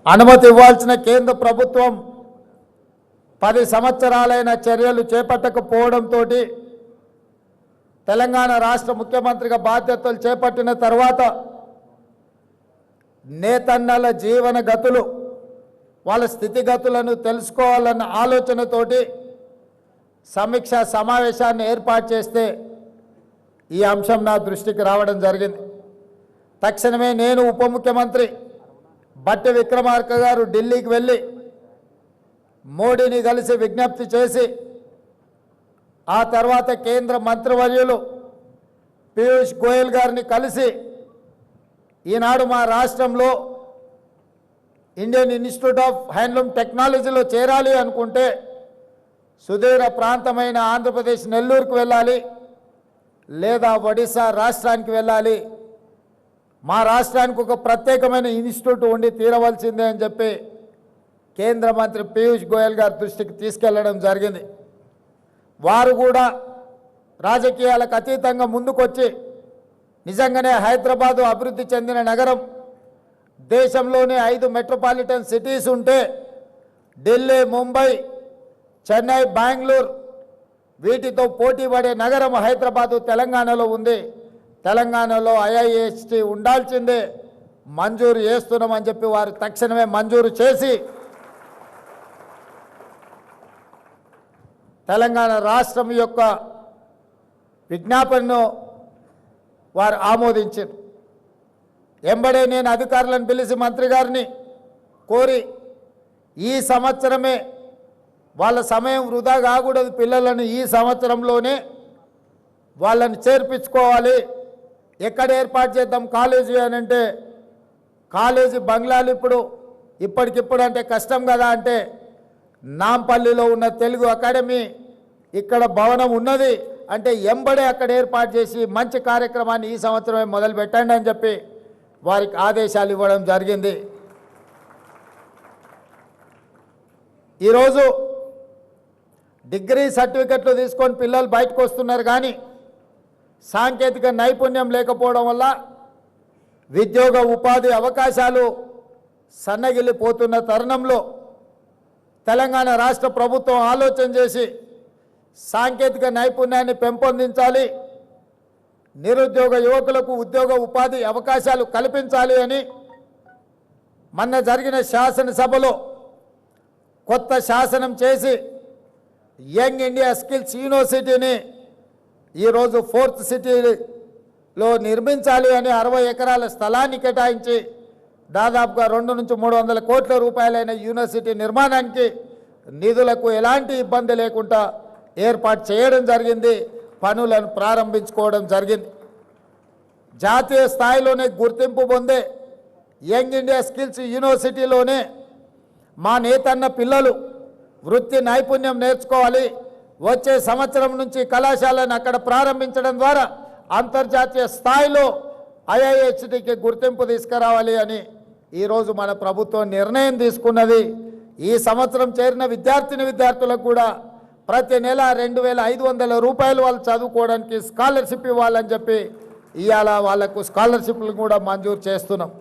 అనుమతి ఇవ్వాల్సిన కేంద్ర ప్రభుత్వం 10 సంవత్సరాలైన చర్యలు చేపట్టకపోవడంతో తెలంగాణ రాష్ట్ర ముఖ్యమంత్రిగా బాధ్యతలు చేపట్టిన తర్వాత నేతన్నల జీవన గతులు వాళ్ళ స్థితిగతులను తెలుసుకోవాలన్న ఆలోచనతోటి సమీక్ష సమావేశాన్ని ఏర్పాటు చేస్తే ఈ అంశం నా దృష్టికి రావడం జరిగింది. తక్షణమే నేను ఉప ముఖ్యమంత్రి బట్టి విక్రమార్క గారు ఢిల్లీకి వెళ్ళి మోడీని కలిసి విజ్ఞప్తి చేసి ఆ తర్వాత కేంద్ర మంత్రివర్యులు పీయూష్ గోయల్ గారిని కలిసి ఈనాడు మా రాష్ట్రంలో ఇండియన్ ఇన్స్టిట్యూట్ ఆఫ్ హ్యాండ్లూమ్ టెక్నాలజీలో చేరాలి అనుకుంటే సుదూర ప్రాంతమైన ఆంధ్రప్రదేశ్ నెల్లూరుకు వెళ్ళాలి లేదా ఒడిశా రాష్ట్రానికి వెళ్ళాలి, మా రాష్ట్రానికి ఒక ప్రత్యేకమైన ఇన్స్టిట్యూట్ ఉండి తీరవలసిందే అని చెప్పి కేంద్ర మంత్రి పీయూష్ గోయల్ గారి దృష్టికి తీసుకెళ్లడం జరిగింది. వారు కూడా రాజకీయాలకు అతీతంగా ముందుకొచ్చి నిజంగానే హైదరాబాదు అభివృద్ధి చెందిన నగరం, దేశంలోనే 5 మెట్రోపాలిటన్ సిటీస్ ఉంటే ఢిల్లీ, ముంబై, చెన్నై, బెంగళూరు వీటితో పోటీ పడే నగరం హైదరాబాదు తెలంగాణలో ఉంది. తెలంగాణలో IIST ఉండాల్సిందే, మంజూరు చేస్తున్నామని చెప్పి వారు తక్షణమే మంజూరు చేసి తెలంగాణ రాష్ట్రం యొక్క విజ్ఞాపనను వారు ఆమోదించారు. ఎంబడే నేను అధికారులను పిలిచి మంత్రి గారిని కోరి ఈ సంవత్సరమే వాళ్ళ సమయం వృధా కాకూడదు, పిల్లలను ఈ సంవత్సరంలోనే వాళ్ళని చేర్పించుకోవాలి. ఎక్కడ ఏర్పాటు చేద్దాం కాలేజీ అని అంటే కాలేజీ బంగ్లాలు ఇప్పటికిప్పుడు అంటే కష్టం కదా అంటే నాంపల్లిలో ఉన్న తెలుగు అకాడమీ ఇక్కడ భవనం ఉన్నది అంటే ఎంబడే అక్కడ ఏర్పాటు చేసి మంచి కార్యక్రమాన్ని ఈ సంవత్సరమే మొదలు పెట్టండి అని చెప్పి వారికి ఆదేశాలు ఇవ్వడం జరిగింది. ఈరోజు డిగ్రీ సర్టిఫికెట్లు తీసుకొని పిల్లలు బయటకు వస్తున్నారు, కానీ సాంకేతిక నైపుణ్యం లేకపోవడం వల్ల ఉద్యోగ ఉపాధి అవకాశాలు సన్నగిల్లిపోతున్న తరుణంలో తెలంగాణ రాష్ట్ర ప్రభుత్వం ఆలోచన చేసి సాంకేతిక నైపుణ్యాన్ని పెంపొందించాలి, నిరుద్యోగ యువకులకు ఉద్యోగ ఉపాధి అవకాశాలు కల్పించాలి అని మొన్న జరిగిన శాసనసభలో కొత్త శాసనం చేసి యంగ్ ఇండియా స్కిల్స్ యూనివర్సిటీని ఈరోజు 4th సిటీలో నిర్మించాలి అని 60 ఎకరాల స్థలాన్ని కేటాయించి దాదాపుగా 200 నుంచి 300 కోట్ల రూపాయలైన యూనివర్సిటీ నిర్మాణానికి నిధులకు ఎలాంటి ఇబ్బంది లేకుండా ఏర్పాటు చేయడం జరిగింది, పనులను ప్రారంభించుకోవడం జరిగింది. జాతీయ స్థాయిలోనే గుర్తింపు పొందే యంగ్ ఇండియా స్కిల్స్ యూనివర్సిటీలోనే మా నేతన్న పిల్లలు వృత్తి నైపుణ్యం నేర్చుకోవాలి. వచ్చే సంవత్సరం నుంచి కళాశాలను అక్కడ ప్రారంభించడం ద్వారా అంతర్జాతీయ స్థాయిలో IISTకి గుర్తింపు తీసుకురావాలి అని ఈరోజు మన ప్రభుత్వం నిర్ణయం తీసుకున్నది. ఈ సంవత్సరం చేరిన విద్యార్థులకు కూడా ప్రతి నెల 2500 రూపాయలు వాళ్ళు చదువుకోవడానికి స్కాలర్షిప్ ఇవ్వాలని చెప్పి ఇవాళ వాళ్లకు స్కాలర్షిప్లు కూడా మంజూరు చేస్తున్నాం.